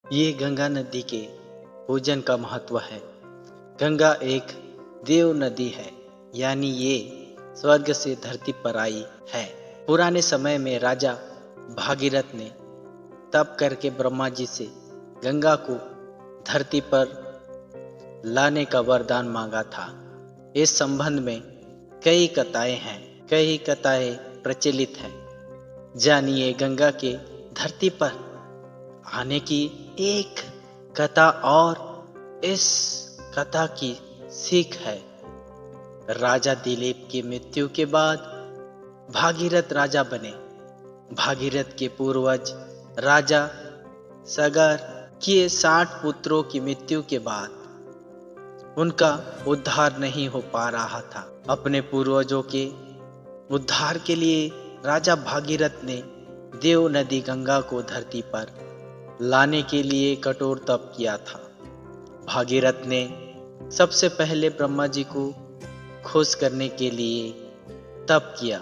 ये गंगा नदी के पूजन का महत्व है। गंगा एक देव नदी है, यानी ये स्वर्ग से धरती पर आई है। पुराने समय में राजा भागीरथ ने तप करके ब्रह्मा जी से गंगा को धरती पर लाने का वरदान मांगा था। इस संबंध में कई कथाएं प्रचलित हैं। जानिए गंगा के धरती पर आने की एक कथा, और इस कथा की सीख है। राजा दिलीप की मृत्यु के बाद भागीरथ राजा बने। भागीरथ के पूर्वज राजा सागर के 60 पुत्रों की मृत्यु के बाद उनका उद्धार नहीं हो पा रहा था। अपने पूर्वजों के उद्धार के लिए राजा भागीरथ ने देव नदी गंगा को धरती पर लाने के लिए कठोर तप किया था। भागीरथ ने सबसे पहले ब्रह्मा जी को खुश करने के लिए तप किया।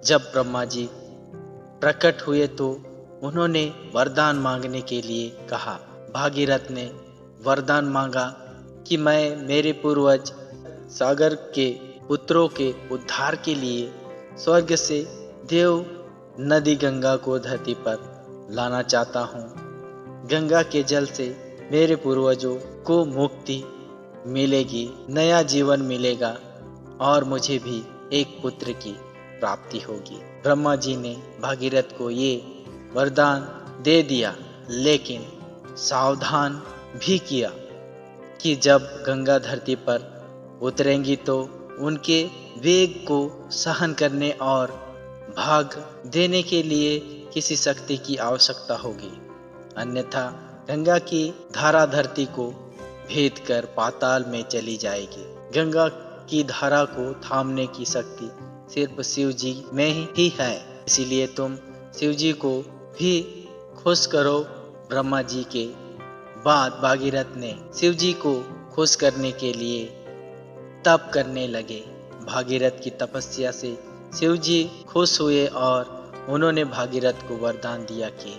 जब ब्रह्मा जी प्रकट हुए तो उन्होंने वरदान मांगने के लिए कहा। भागीरथ ने वरदान मांगा कि मैं मेरे पूर्वज सागर के पुत्रों के उद्धार के लिए स्वर्ग से देव नदी गंगा को धरती पर लाना चाहता हूँ। गंगा के जल से मेरे पूर्वजों को मुक्ति मिलेगी, नया जीवन मिलेगा और मुझे भी एक पुत्र की प्राप्ति होगी। ब्रह्मा जी ने भागीरथ को ये वरदान दे दिया, लेकिन सावधान भी किया कि जब गंगा धरती पर उतरेंगी तो उनके वेग को सहन करने और भाग देने के लिए किसी शक्ति की आवश्यकता होगी, अन्यथा गंगा की धारा धरती को भेद कर पाताल में चली जाएगी। गंगा की धारा को थामने की शक्ति सिर्फ शिव जी में ही है, इसीलिए तुम शिव जी को भी खुश करो। ब्रह्मा जी के बाद भागीरथ ने शिव जी को खुश करने के लिए तप करने लगे। भागीरथ की तपस्या से शिव जी खुश हुए और उन्होंने भागीरथ को वरदान दिया कि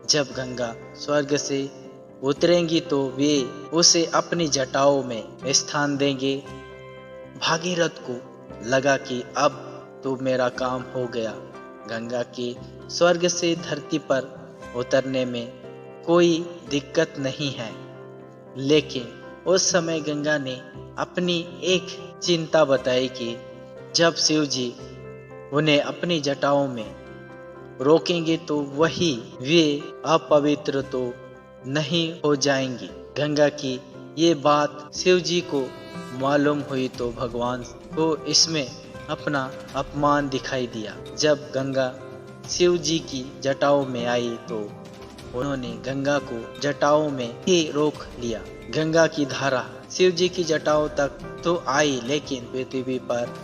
जब गंगा स्वर्ग से उतरेंगी तो वे उसे अपनी जटाओं में स्थान देंगे। भागीरथ को लगा कि अब तो मेरा काम हो गया। गंगा के स्वर्ग से धरती पर उतरने में कोई दिक्कत नहीं है, लेकिन उस समय गंगा ने अपनी एक चिंता बताई कि जब शिव जी उन्हें अपनी जटाओं में रोकेंगे तो वही वे अपवित्र तो नहीं हो जाएंगी। गंगा की ये बात शिव जी को मालूम हुई तो भगवान को इसमें अपना अपमान दिखाई दिया। जब गंगा शिव जी की जटाओं में आई तो उन्होंने गंगा को जटाओं में ही रोक लिया। गंगा की धारा शिव जी की जटाओं तक तो आई, लेकिन पृथ्वी पर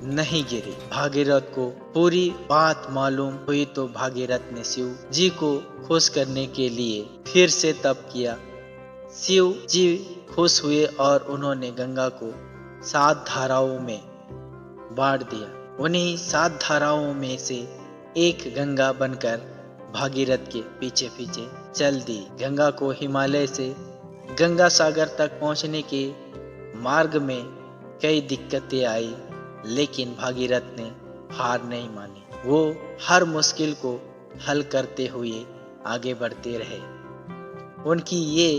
नहीं गिरी। भागीरथ को पूरी बात मालूम हुई तो भागीरथ ने शिव जी को खुश करने के लिए फिर से तप किया। शिव जी खुश हुए और उन्होंने गंगा को 7 धाराओं में बांट दिया। उन्हीं 7 धाराओं में से एक गंगा बनकर भागीरथ के पीछे पीछे चल दी। गंगा को हिमालय से गंगा सागर तक पहुंचने के मार्ग में कई दिक्कतें आई, लेकिन भागीरथ ने हार नहीं मानी। वो हर मुश्किल को हल करते हुए आगे बढ़ते रहे। उनकी ये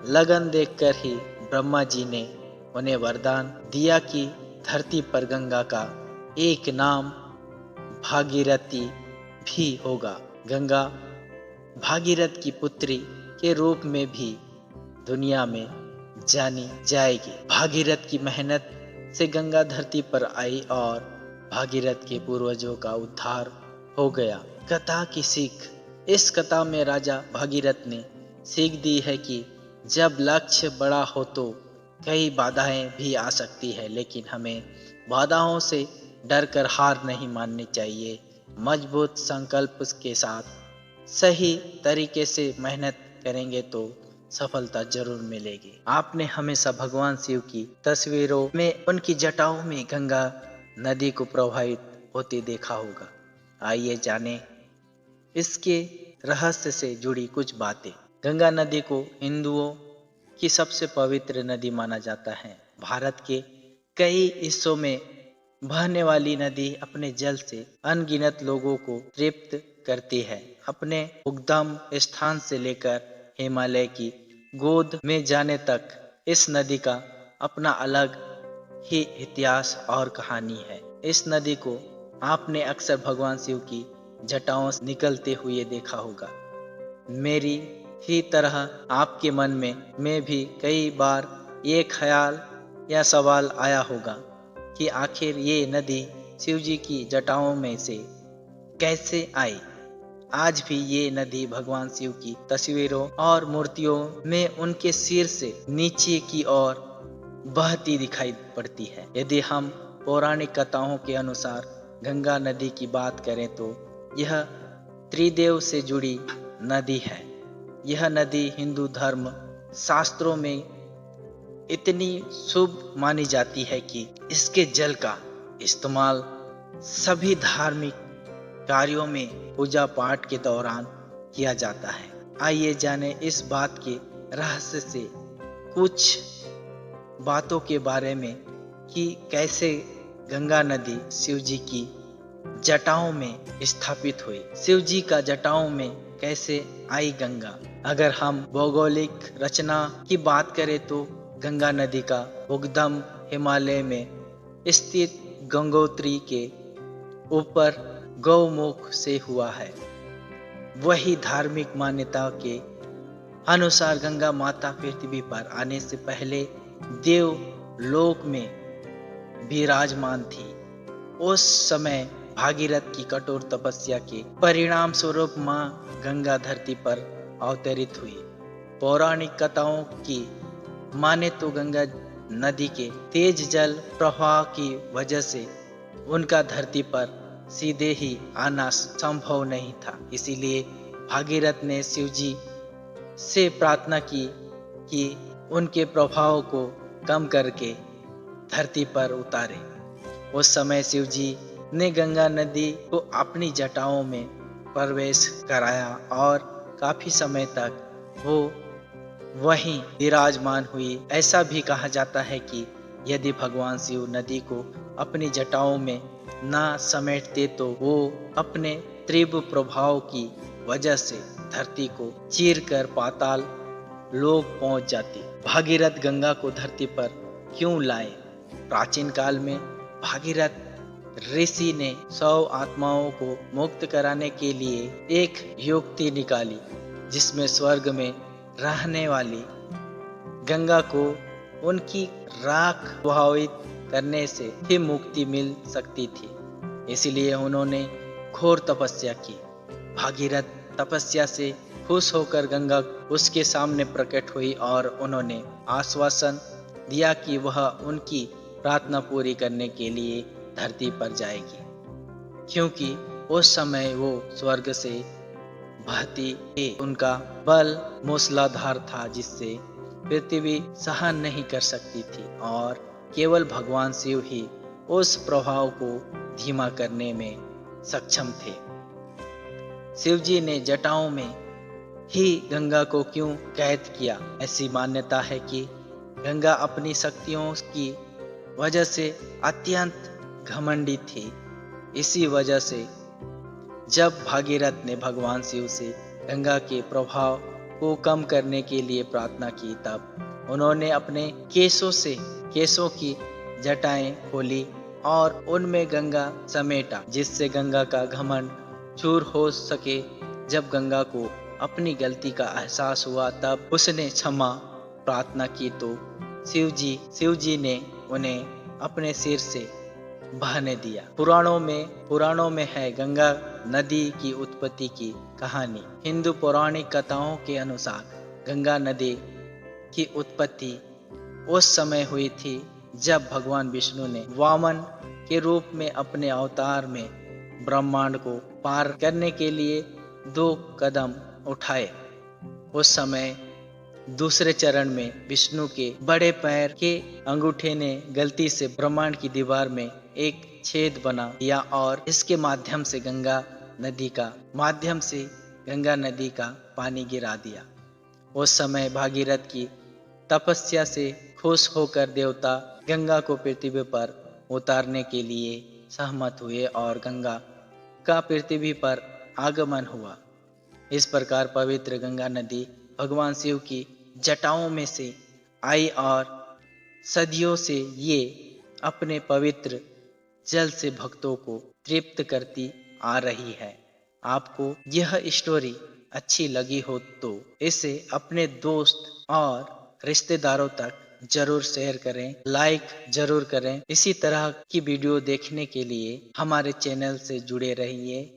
लगन देखकर ही ब्रह्मा जी ने उन्हें वरदान दिया कि धरती पर गंगा का एक नाम भागीरथी भी होगा। गंगा भागीरथ की पुत्री के रूप में भी दुनिया में जानी जाएगी। भागीरथ की मेहनत से गंगा धरती पर आई और भागीरथ के पूर्वजों का उद्धार हो गया। कथा की सीख। इस कथा में राजा भागीरथ ने सीख दी है कि जब लक्ष्य बड़ा हो तो कई बाधाएं भी आ सकती है, लेकिन हमें बाधाओं से डरकर हार नहीं माननी चाहिए। मजबूत संकल्प के साथ सही तरीके से मेहनत करेंगे तो सफलता जरूर मिलेगी। आपने हमेशा भगवान शिव की तस्वीरों में उनकी जटाओं में गंगा नदी को प्रवाहित होते देखा होगा। आइए जानें इसके रहस्य से जुड़ी कुछ बातें। गंगा नदी को हिंदुओं की सबसे पवित्र नदी माना जाता है। भारत के कई हिस्सों में बहने वाली नदी अपने जल से अनगिनत लोगों को तृप्त करती है। अपने उद्गम स्थान से लेकर हिमालय की गोद में जाने तक इस नदी का अपना अलग ही इतिहास और कहानी है। इस नदी को आपने अक्सर भगवान शिव की जटाओं से निकलते हुए देखा होगा। मेरी ही तरह आपके मन में भी कई बार ये ख्याल या सवाल आया होगा कि आखिर ये नदी शिव जी की जटाओं में से कैसे आई। आज भी ये नदी भगवान शिव की तस्वीरों और मूर्तियों में उनके सिर से नीचे की ओर बहती दिखाई पड़ती है। यदि हम पौराणिक कथाओं के अनुसार गंगा नदी की बात करें तो यह त्रिदेव से जुड़ी नदी है। यह नदी हिंदू धर्म शास्त्रों में इतनी शुभ मानी जाती है कि इसके जल का इस्तेमाल सभी धार्मिक कार्यों में पूजा पाठ के दौरान किया जाता है। आइए जाने इस बात के रहस्य से कुछ बातों के बारे में कि कैसे गंगा नदी शिव जी की जटाओं में स्थापित हुई। शिव जी का जटाओं में कैसे आई गंगा। अगर हम भौगोलिक रचना की बात करें तो गंगा नदी का उद्गम हिमालय में स्थित गंगोत्री के ऊपर गौमुख से हुआ है। वही धार्मिक मान्यता के अनुसार गंगा माता पृथ्वी पर आने से पहले देव लोक में विराजमान थी। उस समय भागीरथ की कठोर तपस्या के परिणाम स्वरूप मां गंगा धरती पर अवतरित हुई। पौराणिक कथाओं की माने तो गंगा नदी के तेज जल प्रवाह की वजह से उनका धरती पर सीधे ही आना संभव नहीं था। इसीलिए भागीरथ ने शिव जी से प्रार्थना की कि उनके प्रभाव को कम करके धरती पर उतारे। उस समय शिव जी ने गंगा नदी को अपनी जटाओं में प्रवेश कराया और काफी समय तक वो वहीं विराजमान हुई। ऐसा भी कहा जाता है कि यदि भगवान शिव नदी को अपनी जटाओं में ना समेटते तो वो अपने तीव्र प्रभाव की वजह से धरती को चीरकर पाताल लोक पहुंच जाती। भागीरथ गंगा को धरती पर क्यों लाए। प्राचीन काल में भागीरथ ऋषि ने 100 आत्माओं को मुक्त कराने के लिए एक युक्ति निकाली जिसमें स्वर्ग में रहने वाली गंगा को उनकी राख प्रभावित करने से ही मुक्ति मिल सकती थी। इसलिए उन्होंने घोर तपस्या की। भागीरथ तपस्या से खुश होकर गंगा उसके सामने प्रकट हुई और उन्होंने आश्वासन दिया कि वह उनकी प्रार्थना पूरी करने के लिए धरती पर जाएगी, क्योंकि उस समय वो स्वर्ग से बहती थी। उनका बल मूसलाधार था जिससे पृथ्वी सहन नहीं कर सकती थी और केवल भगवान शिव ही उस प्रभाव को धीमा करने में सक्षम थे। शिव जी ने जटाओं में ही गंगा को क्यों कैद किया। ऐसी मान्यता है कि गंगा अपनी शक्तियों की वजह से अत्यंत घमंडी थी। इसी वजह से जब भागीरथ ने भगवान शिव से गंगा के प्रभाव को कम करने के लिए प्रार्थना की तब उन्होंने अपने केसों की जटाएं खोली और उनमें गंगा समेटा जिससे गंगा का घमंड चूर हो सके। जब गंगा को अपनी गलती का एहसास हुआ तब उसने क्षमा प्रार्थना की तो शिव जी ने उन्हें अपने सिर से बहने दिया। पुराणों में है गंगा नदी की उत्पत्ति की कहानी। हिंदू पौराणिक कथाओं के अनुसार गंगा नदी की उत्पत्ति उस समय हुई थी जब भगवान विष्णु ने वामन के रूप में अपने अवतार में ब्रह्मांड को पार करने के लिए 2 कदम उठाए। उस समय दूसरे चरण में विष्णु के बड़े पैर के अंगूठे ने गलती से ब्रह्मांड की दीवार में एक छेद बना दिया और इसके माध्यम से गंगा नदी का पानी गिरा दिया। उस समय भागीरथ की तपस्या से खुश होकर देवता गंगा को पृथ्वी पर उतारने के लिए सहमत हुए और गंगा का पृथ्वी पर आगमन हुआ। इस प्रकार पवित्र गंगा नदी भगवान शिव की जटाओं में से आई और सदियों से ये अपने पवित्र जल से भक्तों को तृप्त करती आ रही है। आपको यह स्टोरी अच्छी लगी हो तो इसे अपने दोस्त और रिश्तेदारों तक जरूर शेयर करें, लाइक जरूर करें। इसी तरह की वीडियो देखने के लिए हमारे चैनल से जुड़े रहिए।